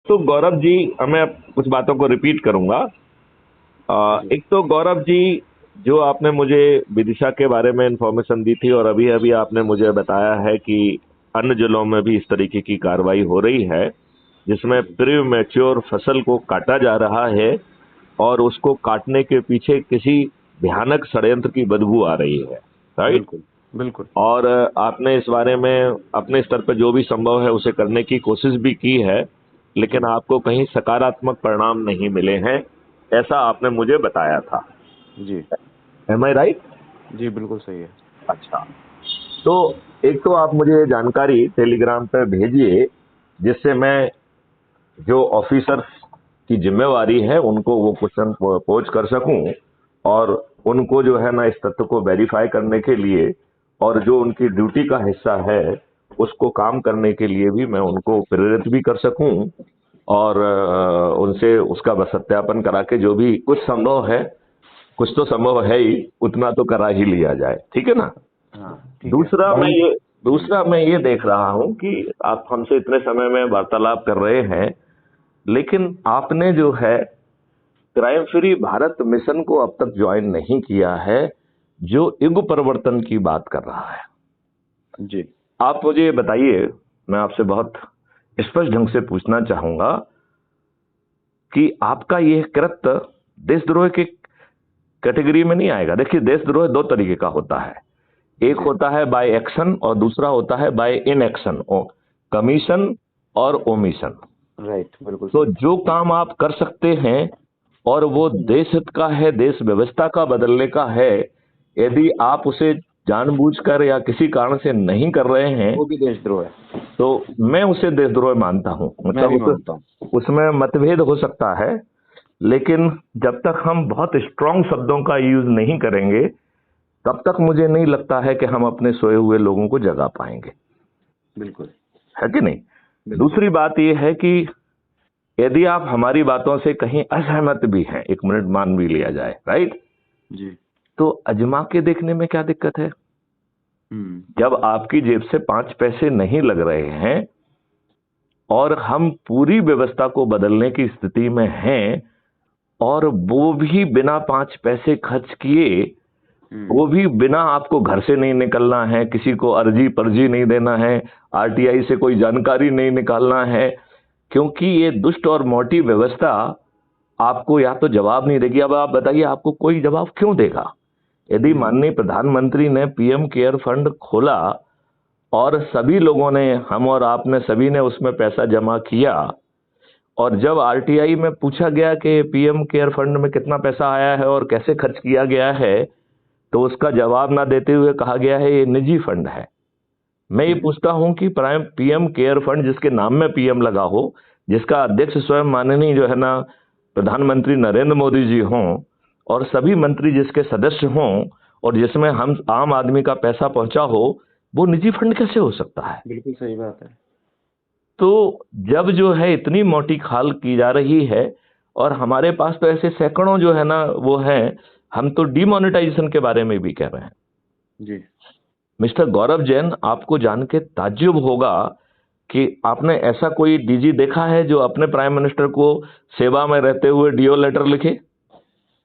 तो गौरव जी, मैं कुछ बातों को रिपीट करूंगा। जी। एक तो गौरव जी, जो आपने मुझे विदिशा के बारे में इंफॉर्मेशन दी थी और अभी अभी आपने मुझे बताया है कि अन्य जिलों में भी इस तरीके की कार्रवाई हो रही है, जिसमें जी। प्री मैच्योर फसल को काटा जा रहा है और उसको काटने के पीछे किसी भयानक षड्यंत्र की बदबू आ रही है। राइट। बिल्कुल। बिल्कुल। और आपने इस बारे में अपने स्तर पर जो भी संभव है उसे करने की कोशिश भी की है, लेकिन जी। आपको कहीं सकारात्मक परिणाम नहीं मिले हैं, ऐसा आपने मुझे बताया था। जी। एम आई राइट? जी, बिल्कुल सही है। अच्छा। तो एक तो आप मुझे ये जानकारी टेलीग्राम पर भेजिए, जिससे मैं जो ऑफिसर्स की जिम्मेवारी है उनको वो क्वेश्चन पोज कर सकूं, और उनको जो है ना इस तथ्य को वेरीफाई करने के लिए और जो उनकी ड्यूटी का हिस्सा है उसको काम करने के लिए भी मैं उनको प्रेरित भी कर सकूं, और उनसे उसका सत्यापन करा के जो भी कुछ संभव है, कुछ तो संभव है ही, उतना तो करा ही लिया जाए। ठीक है ना? हाँ, ठीक है दूसरा मैं भाई। ये जी। दूसरा मैं ये देख रहा हूं कि आप हमसे इतने समय में वार्तालाप कर रहे हैं, लेकिन आपने जो है क्राइम फ्री भारत मिशन को अब तक ज्वाइन नहीं किया है, जो युग परिवर्तन की बात कर रहा है। जी। आप मुझे बताइए, मैं आपसे बहुत स्पष्ट ढंग से पूछना चाहूंगा कि आपका यह कृत्य देशद्रोह के कैटेगरी में नहीं आएगा? देखिए, देशद्रोह दो तरीके का होता है। एक जी। होता है बाय एक्शन और दूसरा होता है बाय इन एक्शन, कमीशन और ओमिशन। राइट, बिल्कुल तो सही। जो काम आप कर सकते हैं और वो देश हित का है, देश व्यवस्था का बदलने का है, यदि आप उसे जानबूझकर या किसी कारण से नहीं कर रहे हैं, वो भी देशद्रोह है। तो मैं उसे देशद्रोह मानता हूं। मैं भी मतलब मानता हूँ। उसमें मतभेद हो सकता है, लेकिन जब तक हम बहुत स्ट्रांग शब्दों का यूज नहीं करेंगे, तब तक मुझे नहीं लगता है कि हम अपने सोए हुए लोगों को जगा पाएंगे। बिल्कुल। है कि नहीं? बिल्कुल। दूसरी बात यह है कि यदि आप हमारी बातों से कहीं असहमत भी हैं, एक मिनट मान भी लिया जाए, राइट, जी। तो अजमा के देखने में क्या दिक्कत है? हम्म। जब आपकी जेब से 5 पैसे नहीं लग रहे हैं और हम पूरी व्यवस्था को बदलने की स्थिति में हैं, और वो भी बिना 5 पैसे खर्च किए, हम्म। वो भी बिना आपको घर से नहीं निकलना है, किसी को अर्जी पर्जी नहीं देना है, आरटीआई से कोई जानकारी नहीं निकालना है, क्योंकि ये दुष्ट और मोटी व्यवस्था आपको या तो जवाब नहीं देगी। अब आप बताइए, आपको कोई जवाब क्यों देगा? यदि हम्म। माननीय प्रधानमंत्री ने पीएम केयर फंड खोला और सभी लोगों ने, हम और आपने सभी ने उसमें पैसा जमा किया, और जब आरटीआई में पूछा गया कि पीएम केयर फंड में कितना पैसा आया है और कैसे खर्च किया गया है, तो उसका जवाब ना देते हुए कहा गया है ये निजी फंड है। मैं ये हम्म। पूछता हूं कि प्राइम पीएम केयर फंड, जिसके नाम में पीएम लगा हो, जिसका अध्यक्ष स्वयं माननीय जो है ना प्रधानमंत्री नरेंद्र मोदी जी हों, और सभी मंत्री जिसके सदस्य हों, और जिसमें हम आम आदमी का पैसा पहुंचा हो, वो निजी फंड कैसे हो सकता है? बिल्कुल सही बात है। तो जब जो है इतनी मोटी खाल की जा रही है, और हमारे पास तो ऐसे सैकड़ों जो है ना वो है, हम तो डिमोनेटाइजेशन के बारे में भी कह रहे हैं। जी। मिस्टर गौरव जैन, आपको जान के ताज्जुब होगा कि आपने ऐसा कोई डीजी देखा है जो अपने प्राइम मिनिस्टर को सेवा में रहते हुए डीओ लेटर लिखे?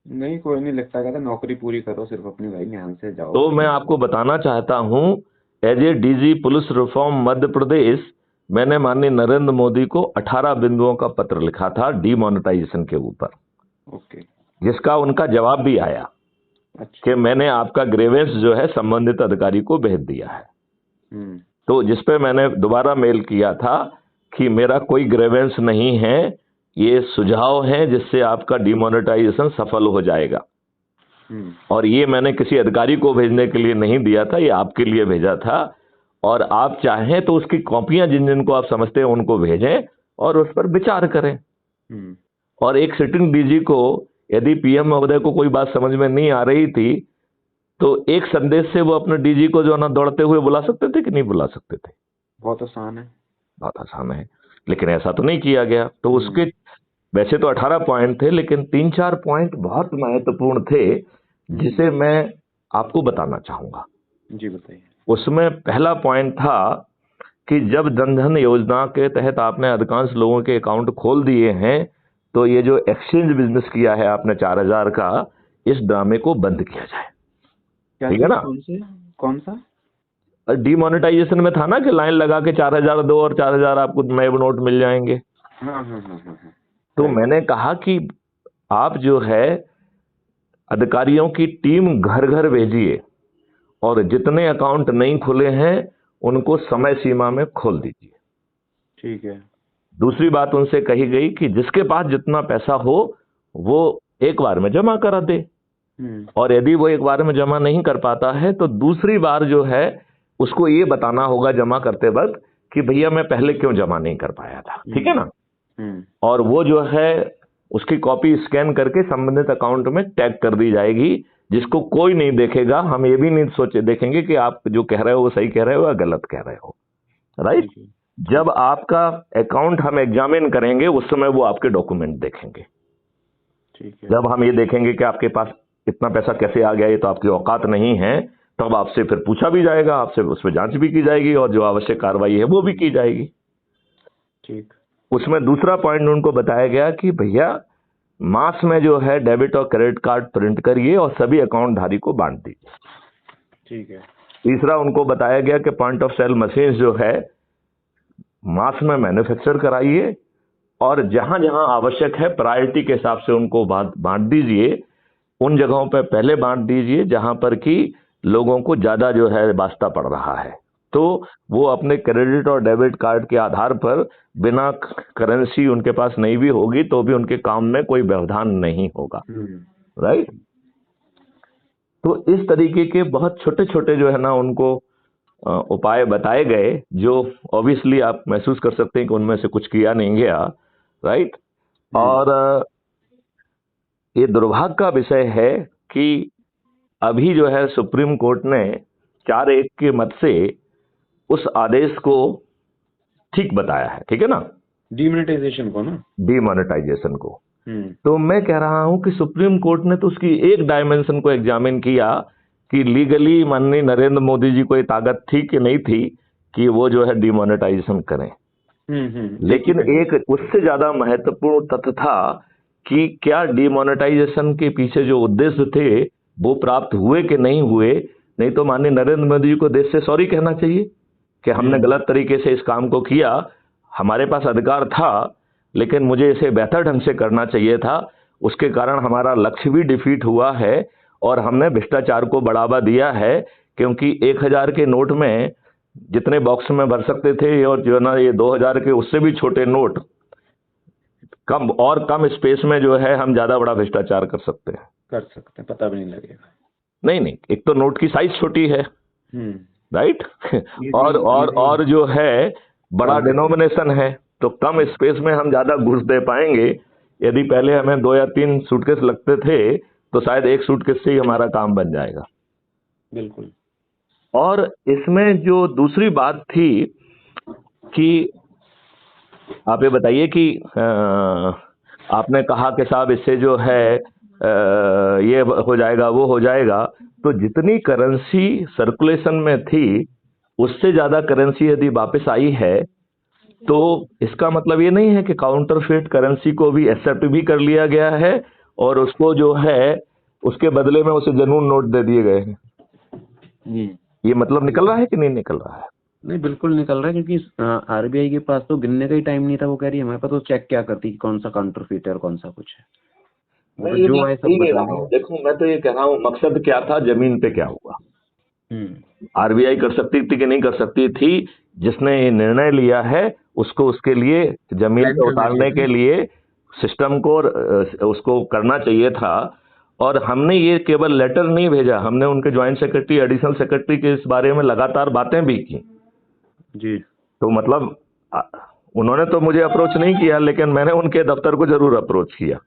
नहीं, कोई नहीं लिखता, कहता नौकरी पूरी करो सिर्फ अपनी, भाई ध्यान से जाओ। तो मैं आपको बताना चाहता हूं, as a DG police reform Madhya Pradesh, मैंने माननीय नरेंद्र मोदी को 18 बिंदुओं का पत्र लिखा था डिमोनेटाइजेशन के ऊपर, ओके। जिसका उनका जवाब भी आया अच्छा। कि मैंने आपका ग्रेवेंस जो है संबंधित अधिकारी को भेज दिया है। हम्म। तो जिसपे मैंने दोबारा मेल किया था कि मेरा कोई ग्रेवेंस नहीं है, ये सुझाव है जिससे आपका डिमोनेटाइजेशन सफल हो जाएगा। हम्म। और ये मैंने किसी अधिकारी को भेजने के लिए नहीं दिया था, ये आपके लिए भेजा था। और आप चाहें तो उसकी कॉपियां जिन जिनको आप समझते हैं उनको भेजें और उस पर विचार करें। हम्म। और एक सिटिंग डीजी को, यदि पीएम महोदय को कोई बात समझ में नहीं आ रही थी, तो एक संदेश से वो अपने डीजी को जो है ना दौड़ते हुए बुला सकते थे कि नहीं बुला सकते थे? बहुत आसान है। बहुत आसान है, लेकिन ऐसा तो नहीं किया गया। तो उसके हम्म। वैसे तो 18 पॉइंट थे, लेकिन 3-4 पॉइंट बहुत महत्वपूर्ण थे, हम्म। जिसे मैं आपको बताना चाहूंगा। जी, बताइए। उसमें पहला पॉइंट था कि जब जन धन योजना के तहत आपने अधिकांश लोगों के अकाउंट खोल दिए हैं, तो ये जो एक्सचेंज बिजनेस किया है आपने 4,000 का, इस ड्रामे को बंद किया जाए। क्या ठीक है चीज? ना? कौन सा? डीमोनेटाइजेशन में था ना कि लाइन लगा के 4,000 दो और 4,000 आपको नए नोट मिल जाएंगे। हाँ हाँ हाँ हाँ हाँ। तो राइट। मैंने कहा कि आप जो है अधिकारियों की टीम घर घर भेजिए और जितने अकाउंट नहीं खुले हैं उनको समय सीमा में खोल दीजिए। ठीक है। दूसरी बात उनसे कही गई कि जिसके पास जितना पैसा हो वो एक बार में जमा करा दे, और यदि वो एक बार में जमा नहीं कर पाता है तो दूसरी बार जो है उसको ये बताना होगा जमा करते वक्त कि भैया मैं पहले क्यों जमा नहीं कर पाया था। ठीक है ना? और वो जो है उसकी कॉपी स्कैन करके संबंधित अकाउंट में टैग कर दी जाएगी, जिसको कोई नहीं देखेगा। हम ये भी नहीं सोचे देखेंगे कि आप जो कह रहे हो वो सही कह रहे हो या गलत कह रहे हो। राइट? जब आपका अकाउंट हम एग्जामिन करेंगे उस समय वो आपके डॉक्यूमेंट देखेंगे। ठीक है। जब हम ये देखेंगे कि आपके पास इतना पैसा कैसे आ गया, ये तो आपकी औकात नहीं है, तब आपसे फिर पूछा भी जाएगा, आपसे उस पर जांच भी की जाएगी और जो आवश्यक कार्रवाई है वो भी की जाएगी। ठीक। उसमें दूसरा पॉइंट उनको बताया गया कि भैया मास में जो है डेबिट और क्रेडिट कार्ड प्रिंट करिए और सभी अकाउंट धारी को बांट दीजिए। ठीक है। तीसरा उनको बताया गया कि पॉइंट ऑफ सेल मशीन जो है मास में मैन्युफैक्चर कराइए और जहां जहां आवश्यक है प्रायोरिटी के हिसाब से उनको बांट दीजिए। उन जगहों पर पहले बांट दीजिए जहां पर कि लोगों को ज्यादा जो है वास्ता पड़ रहा है, तो वो अपने क्रेडिट और डेबिट कार्ड के आधार पर बिना करेंसी उनके पास नहीं भी होगी तो भी उनके काम में कोई व्यवधान नहीं होगा। राइट? तो इस तरीके के बहुत छोटे छोटे जो है ना उनको उपाय बताए गए, जो ऑब्वियसली आप महसूस कर सकते हैं कि उनमें से कुछ किया नहीं गया। राइट? और ये दुर्भाग्य का विषय है कि अभी जो है सुप्रीम कोर्ट ने 4-1 के मत से उस आदेश को ठीक बताया है। ठीक है ना? डीमोनेटाइजेशन को ना? डीमोनेटाइजेशन को। तो मैं कह रहा हूं कि सुप्रीम कोर्ट ने तो उसकी एक डायमेंशन को एग्जामिन किया कि लीगली माननीय नरेंद्र मोदी जी को ये ताकत थी कि नहीं थी कि वो जो है डीमोनेटाइजेशन करें। लेकिन एक उससे ज्यादा महत्वपूर्ण तथ्य था कि क्या डीमोनेटाइजेशन के पीछे जो उद्देश्य थे वो प्राप्त हुए कि नहीं हुए। नहीं तो माननीय नरेंद्र मोदी जी को देश से सॉरी कहना चाहिए कि हमने गलत तरीके से इस काम को किया, हमारे पास अधिकार था लेकिन मुझे इसे बेहतर ढंग से करना चाहिए था, उसके कारण हमारा लक्ष्य भी डिफीट हुआ है और हमने भ्रष्टाचार को बढ़ावा दिया है। क्योंकि 1,000 के नोट में जितने बॉक्स में भर सकते थे और जो ना ये 2,000 के उससे भी छोटे नोट कम स्पेस में जो है हम ज्यादा बड़ा भ्रष्टाचार कर सकते हैं, पता भी नहीं लगेगा। नहीं, एक तो नोट की साइज छोटी है। राइट? और जो है बड़ा डिनोमिनेशन है, तो कम स्पेस में हम ज्यादा घुस दे पाएंगे। यदि पहले हमें 2 या 3 सूटकेस लगते थे तो शायद एक सूटकेस से ही हमारा काम बन जाएगा। बिल्कुल। और इसमें जो दूसरी बात थी कि आप ये बताइए कि आपने कहा कि साहब इससे जो है ये हो जाएगा वो हो जाएगा, तो जितनी करेंसी सर्कुलेशन में थी उससे ज्यादा करेंसी यदि वापस आई है तो इसका मतलब ये नहीं है कि काउंटरफेट करेंसी को भी एक्सेप्ट भी कर लिया गया है और उसको जो है उसके बदले में उसे जनून नोट दे दिए गए हैं। ये मतलब निकल रहा है कि नहीं निकल रहा है? नहीं, बिल्कुल निकल रहा है, क्योंकि आरबीआई के पास तो गिनने का ही टाइम नहीं था। वो कह रही है हमारे पास तो चेक क्या करती कि कौन सा काउंटरफीट है और कौन सा कुछ है। मैं ये जो है सब बता रहा हूँ। देखो मैं तो ये कह रहा हूँ मकसद क्या था, जमीन पे क्या हुआ। आरबीआई कर सकती थी कि नहीं कर सकती थी, जिसने ये निर्णय लिया है उसको उसके लिए जमीन पे उतारने के लिए सिस्टम को उसको करना चाहिए था। और हमने ये केवल लेटर नहीं भेजा, हमने उनके ज्वाइंट सेक्रेटरी एडिशनल सेक्रेटरी के इस बारे में लगातार बातें भी की जी। तो मतलब उन्होंने तो मुझे अप्रोच नहीं किया लेकिन मैंने उनके दफ्तर को जरूर अप्रोच किया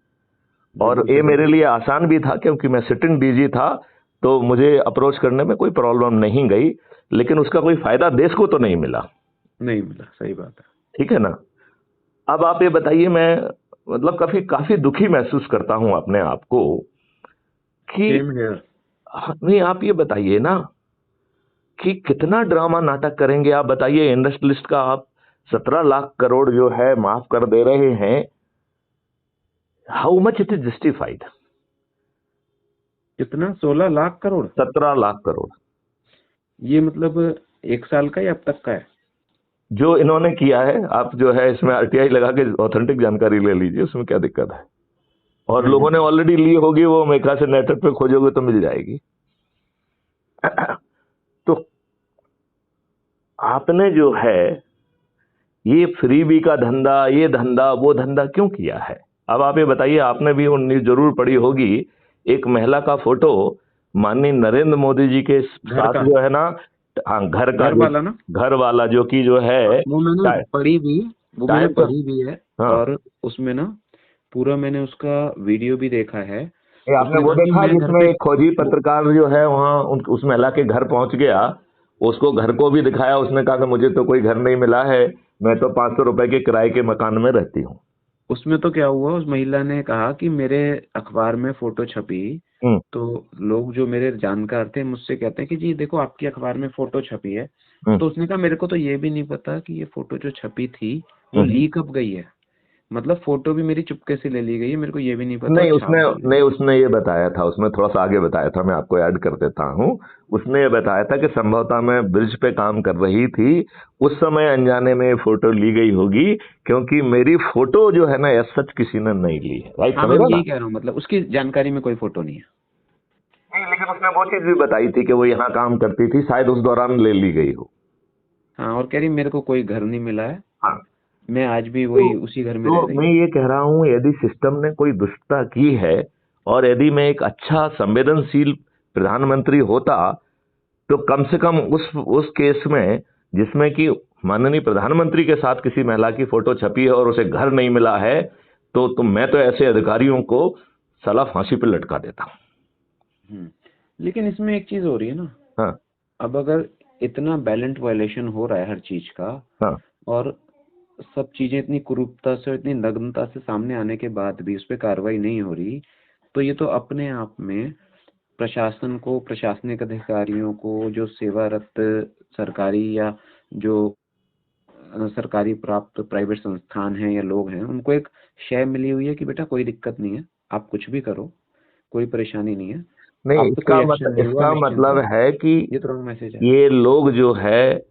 और ये मेरे लिए आसान भी था क्योंकि मैं सिटिंग डीजी था, तो मुझे अप्रोच करने में कोई प्रॉब्लम नहीं गई। लेकिन उसका कोई फायदा देश को तो नहीं मिला। सही बात है। ठीक है ना? अब आप ये बताइए, मैं मतलब काफी दुखी महसूस करता हूं अपने आप को कि नहीं, आप ये बताइए ना कि कितना ड्रामा नाटक करेंगे आप बताइए। इंडस्ट्रियलिस्ट का आप 17 लाख करोड़ जो है माफ कर दे रहे हैं, how much it is justified? कितना, 16 लाख करोड़? 17 लाख करोड़ ये मतलब 1 साल का या अब तक का है? जो इन्होंने किया है। आप जो है इसमें आरटीआई लगा के ऑथेंटिक जानकारी ले लीजिए, उसमें क्या दिक्कत है। और लोगों ने ऑलरेडी ली होगी, वो मेरे ख्याल से नेट पे खोजोगे तो मिल जाएगी। तो आपने जो है ये फ्रीबी का धंधा, ये धंधा वो धंधा क्यों किया है? अब आप ये बताइए, आपने भी वो न्यूज जरूर पढ़ी होगी, एक महिला का फोटो माननीय नरेंद्र मोदी जी के घर साथ का, जो है ना, हाँ, घर का घर वाला ना? घर वाला जो कि जो है वो मैंने टाइ- पढ़ी भी, वो मैंने टाइम्स ऑफ, पढ़ी भी है। हाँ, और उसमें ना पूरा मैंने उसका वीडियो भी देखा है। ये आपने उसने वो कहा कि देखा मैं घर जिसमें पे एक खोजी पत्रकार जो है वहां उस महिला के घर पहुंच गया, उसको घर को भी दिखाया, उसने कहा कि मुझे तो कोई घर नहीं मिला है, मैं तो 500 रुपए के किराए के मकान में रहती हूँ। उसमें तो क्या हुआ, उस महिला ने कहा कि मेरे अखबार में फोटो छपी, हम्म, तो लोग जो मेरे जानकार थे मुझसे कहते हैं कि जी देखो आपकी अखबार में फोटो छपी है। हम्म, तो उसने कहा मेरे को तो ये भी नहीं पता कि ये फोटो जो छपी थी वो हम्म। लीक कब गई है। मतलब फोटो भी मेरी चुपके से ले ली गई है, मेरे को ये भी नहीं पता, नहीं, और छाप उसने दी गई नहीं है। उसने ये बताया था, उसमें थोड़ा सा आगे बताया था, मैं आपको ऐड कर देता हूँ। उसने ये बताया था कि संभवतः मैं ब्रिज पे काम कर रही थी, उस समय अनजाने में फोटो ली गई होगी, क्योंकि मेरी फोटो जो है ना एज सच किसी ने नहीं ली है। राइट, हाँ मैं समझ रहा यही ना? कह रहा हूँ, मतलब उसकी जानकारी में कोई फोटो नहीं है। नहीं, लेकिन उसने वो चीज भी बताई थी कि वो यहाँ काम करती थी, शायद उस दौरान ले ली गई हो। हाँ, और कह रही मेरे को कोई घर नहीं मिला है, हाँ। मैं आज भी तो वही उसी घर में रह तो रही मैं हूँ। ये कह रहा हूं, यदि सिस्टम ने कोई दुष्टता की है, और यदि मैं एक अच्छा संवेदनशील प्रधानमंत्री होता, तो कम से कम उस केस में जिसमें कि माननीय प्रधानमंत्री के साथ किसी महिला की फोटो छपी है और उसे घर नहीं मिला है, तो मैं तो ऐसे अधिकारियों को सला फांसी पर लटका देता। लेकिन इसमें एक चीज हो रही है ना, हाँ, अब अगर इतना बैलेंस वायलेशन हो रहा है हर चीज का, हाँ। और सब चीजें इतनी कुरूपता से, इतनी नग्नता से सामने आने के बाद भी उस पर कार्रवाई नहीं हो रही, तो ये तो अपने आप में प्रशासन को, प्रशासनिक अधिकारियों को, जो सेवारत सरकारी या जो सरकारी प्राप्त प्राइवेट संस्थान हैं या लोग हैं, उनको एक शय मिली हुई है कि बेटा कोई दिक्कत नहीं है, आप कुछ भी करो, कोई परेशानी नहीं है, नहीं, आप पे कोई एक्शन नहीं हुआ, इसका निश्चिंत मतलब रहो। है कि ये तो रॉन्ग मैसेज है। ये लोग जो है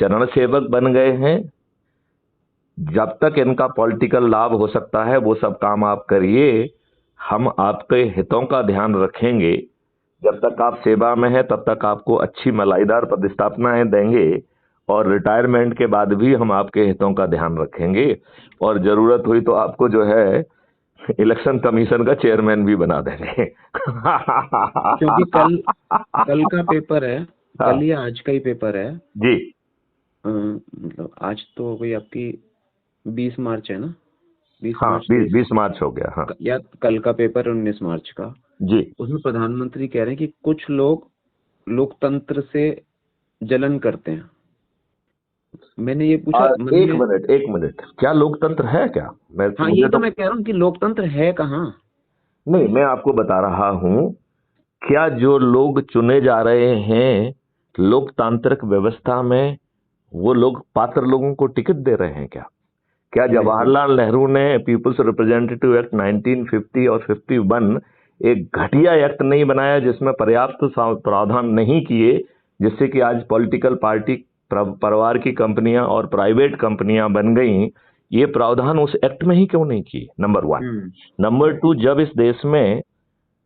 चरण सेवक बन गए हैं। जब तक इनका पॉलिटिकल लाभ हो सकता है वो सब काम आप करिए, हम आपके हितों का ध्यान रखेंगे। जब तक आप सेवा में हैं तब तक आपको अच्छी मलाईदार पदस्थापनाएं देंगे, और रिटायरमेंट के बाद भी हम आपके हितों का ध्यान रखेंगे, और जरूरत हुई तो आपको जो है इलेक्शन कमीशन का चेयरमैन भी बना देंगे। क्योंकि कल कल का पेपर है, कल हाँ या आज का ही पेपर है। जी। मतलब आज तो कोई आपकी 20 मार्च है ना, बीस हाँ, मार्च 20 तेईस 20 मार्च हो गया। हाँ या कल का पेपर 19 मार्च का। जी। उसमें प्रधानमंत्री कह रहे हैं कि कुछ लोग लोकतंत्र से जलन करते हैं। मैंने ये पूछा मन एक में। मिनट, एक मिनट, क्या लोकतंत्र है क्या? मैं हाँ, मुझे यही तो तो मैं कह रहा हूँ कि लोकतंत्र है कहाँ। नहीं, मैं आपको बता रहा हूं, क्या जो लोग चुने जा रहे हैं लोकतांत्रिक व्यवस्था में, वो लोग पात्र लोगों को टिकट दे रहे हैं क्या? क्या नहीं, जवाहरलाल नेहरू ने पीपुल्स रिप्रेजेंटेटिव एक्ट 1950 और 51 एक घटिया एक्ट नहीं बनाया जिसमें पर्याप्त प्रावधान नहीं किए, जिससे कि आज पॉलिटिकल पार्टी परिवार की कंपनियां और प्राइवेट कंपनियां बन गई? ये प्रावधान उस एक्ट में ही क्यों नहीं किए? Number one. नंबर टू, जब इस देश में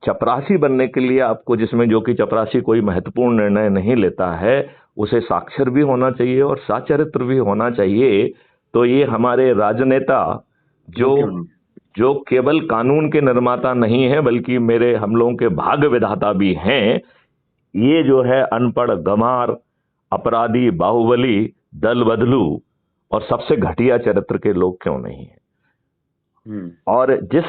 चपरासी बनने के लिए आपको, जिसमें जो कि चपरासी कोई महत्वपूर्ण निर्णय नहीं लेता है, उसे साक्षर भी होना चाहिए और सच्चरित्र भी होना चाहिए, तो ये हमारे राजनेता वो जो क्यों नहीं? जो केवल कानून के निर्माता नहीं है बल्कि मेरे हम लोगों के भाग्य विधाता भी हैं, ये जो है अनपढ़, गंवार, अपराधी, बाहुबली, दल बदलू और सबसे घटिया चरित्र के लोग क्यों नहीं है? हम्म और जिस